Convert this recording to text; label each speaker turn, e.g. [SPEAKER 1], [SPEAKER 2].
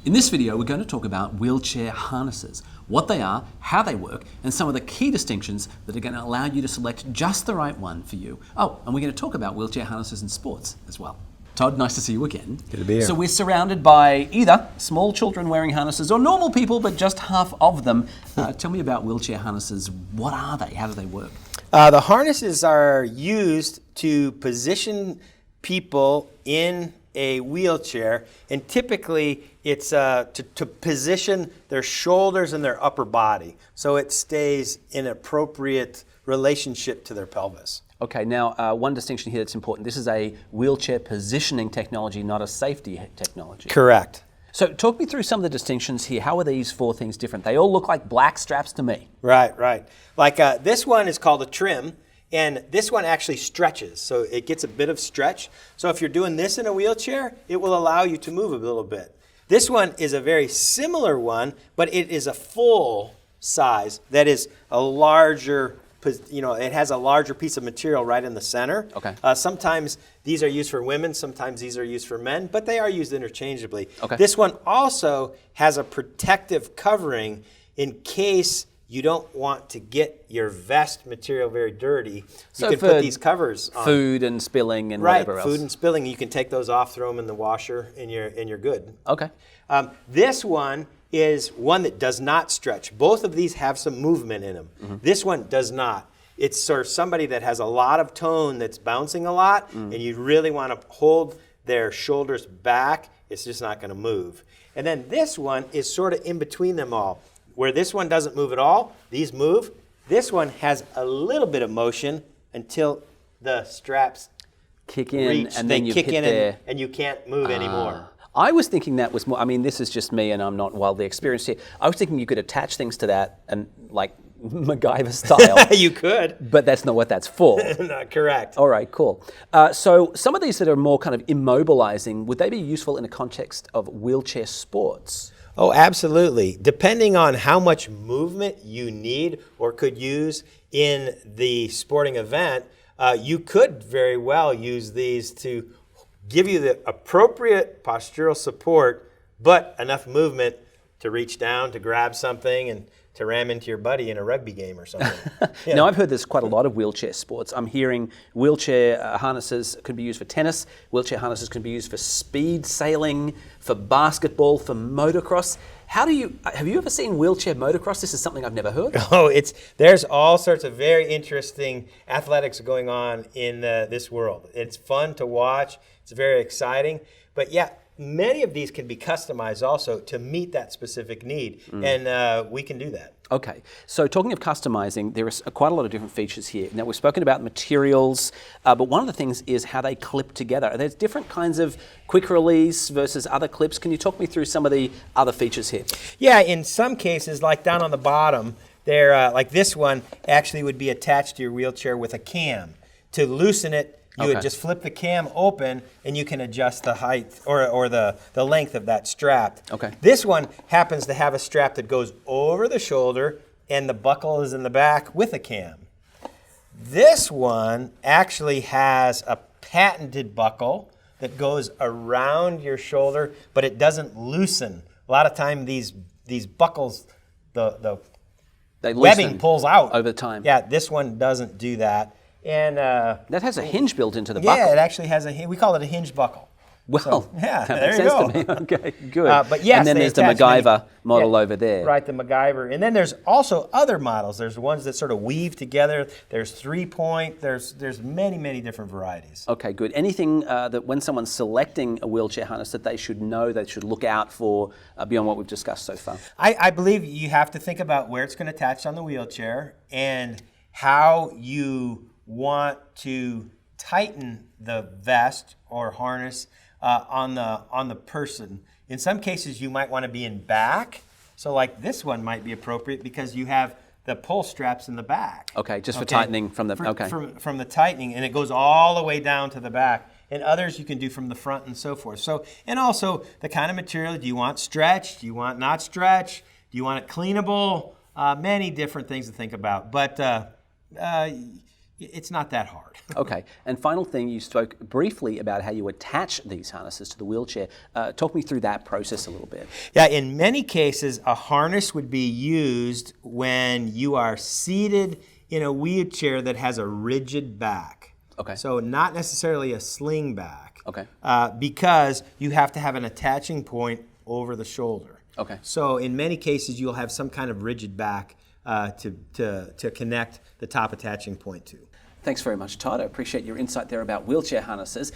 [SPEAKER 1] In this video, we're going to talk about wheelchair harnesses, what they are, how they work, and some of the key distinctions that are going to allow you to select just the right one for you. Oh, and we're going to talk about wheelchair harnesses in sports as well. Todd, nice to see you again.
[SPEAKER 2] Good to be here.
[SPEAKER 1] So we're surrounded by either small children wearing harnesses or normal people, but just half of them. Tell me about wheelchair harnesses. What are they? How do they work?
[SPEAKER 2] The harnesses are used to position people in a wheelchair, and typically it's to position their shoulders and their upper body so it stays in appropriate relationship to their pelvis.
[SPEAKER 1] Okay, now one distinction here that's important. This is a wheelchair positioning technology, not a safety technology.
[SPEAKER 2] Correct.
[SPEAKER 1] So talk me through some of the distinctions here. How are these four things different? They all look like black straps to me.
[SPEAKER 2] Right. Like this one is called a trim, and this one actually stretches, so it gets a bit of stretch. So if you're doing this in a wheelchair, it will allow you to move a little bit. This one is a very similar one, but it is a full size that is a larger, it has a larger piece of material right in the center.
[SPEAKER 1] Okay.
[SPEAKER 2] Sometimes these are used for women, sometimes these are used for men, but they are used interchangeably.
[SPEAKER 1] Okay.
[SPEAKER 2] This one also has a protective covering in case you don't want to get your vest material very dirty.
[SPEAKER 1] So
[SPEAKER 2] you can put these covers on.
[SPEAKER 1] Food and spilling and
[SPEAKER 2] right,
[SPEAKER 1] whatever else.
[SPEAKER 2] food and spilling. You can take those off, throw them in the washer, and you're good.
[SPEAKER 1] Okay.
[SPEAKER 2] This one is one that does not stretch. Both of these have some movement in them. Mm-hmm. This one does not. It's sort of somebody that has a lot of tone that's bouncing a lot, and you really want to hold their shoulders back. It's just not going to move. And then this one is sort of in between them all. Where this one doesn't move at all, these move. This one has a little bit of motion until the straps
[SPEAKER 1] kick in,
[SPEAKER 2] reach.
[SPEAKER 1] and
[SPEAKER 2] they
[SPEAKER 1] then you
[SPEAKER 2] kick
[SPEAKER 1] hit
[SPEAKER 2] in
[SPEAKER 1] there.
[SPEAKER 2] and you can't move anymore.
[SPEAKER 1] I was thinking that was more, this is just me and I'm not wildly experienced here. I was thinking you could attach things to that and like MacGyver style.
[SPEAKER 2] You could.
[SPEAKER 1] But that's not what that's for.
[SPEAKER 2] Not correct.
[SPEAKER 1] All right, cool. So some of these that are more kind of immobilizing, would they be useful in the context of wheelchair sports?
[SPEAKER 2] Oh, absolutely. Depending on how much movement you need or could use in the sporting event, you could very well use these to give you the appropriate postural support, but enough movement to reach down, to grab something, and to ram into your buddy in a rugby game or something. Yeah.
[SPEAKER 1] Now, I've heard there's quite a lot of wheelchair sports. I'm hearing wheelchair harnesses could be used for tennis, wheelchair harnesses can be used for speed sailing, for basketball, for motocross. Have you ever seen wheelchair motocross? This is something I've never heard of.
[SPEAKER 2] Oh, there's all sorts of very interesting athletics going on in this world. It's fun to watch. It's very exciting. But yeah, many of these can be customized also to meet that specific need, and we can do that.
[SPEAKER 1] Okay, so talking of customizing, there is quite a lot of different features here. Now, we've spoken about materials, but one of the things is how they clip together. There's different kinds of quick release versus other clips. Can you talk me through some of the other features here?
[SPEAKER 2] Yeah, in some cases, like down on the bottom, they're like this one actually would be attached to your wheelchair with a cam. To loosen it, you would just flip the cam open, and you can adjust the height or the length of that strap.
[SPEAKER 1] Okay.
[SPEAKER 2] This one happens to have a strap that goes over the shoulder, and the buckle is in the back with a cam. This one actually has a patented buckle that goes around your shoulder, but it doesn't loosen. A lot of time these buckles, the webbing pulls out
[SPEAKER 1] over time.
[SPEAKER 2] Yeah, this one doesn't do that. And
[SPEAKER 1] that has a hinge built into the buckle.
[SPEAKER 2] Yeah, it actually has we call it a hinge buckle.
[SPEAKER 1] Well,
[SPEAKER 2] so, yeah,
[SPEAKER 1] that
[SPEAKER 2] there
[SPEAKER 1] makes
[SPEAKER 2] you
[SPEAKER 1] sense
[SPEAKER 2] go.
[SPEAKER 1] to me. Okay, good.
[SPEAKER 2] But yes,
[SPEAKER 1] and then there's the MacGyver model over there.
[SPEAKER 2] Right, the MacGyver. And then there's also other models. There's ones that sort of weave together. There's 3-point. There's many different varieties.
[SPEAKER 1] Okay, good. Anything that when someone's selecting a wheelchair harness that they should know, they should look out for beyond what we've discussed so far?
[SPEAKER 2] I believe you have to think about where it's going to attach on the wheelchair and how you want to tighten the vest or harness on the person. In some cases, you might want to be in back. So like this one might be appropriate because you have the pull straps in the back.
[SPEAKER 1] Okay, just for tightening from the,
[SPEAKER 2] From the tightening, and it goes all the way down to the back. And others you can do from the front and so forth. So, and also the kind of material, do you want stretch? Do you want not stretch? Do you want it cleanable? Many different things to think about. But It's not that hard.
[SPEAKER 1] Okay, and final thing, you spoke briefly about how you attach these harnesses to the wheelchair. Talk me through that process a little bit.
[SPEAKER 2] Yeah, in many cases, a harness would be used when you are seated in a wheelchair that has a rigid back.
[SPEAKER 1] Okay.
[SPEAKER 2] So not necessarily a sling back.
[SPEAKER 1] Okay.
[SPEAKER 2] Because you have to have an attaching point over the shoulder.
[SPEAKER 1] Okay.
[SPEAKER 2] So in many cases, you'll have some kind of rigid back to connect the top attaching point to.
[SPEAKER 1] Thanks very much, Todd. I appreciate your insight there about wheelchair harnesses.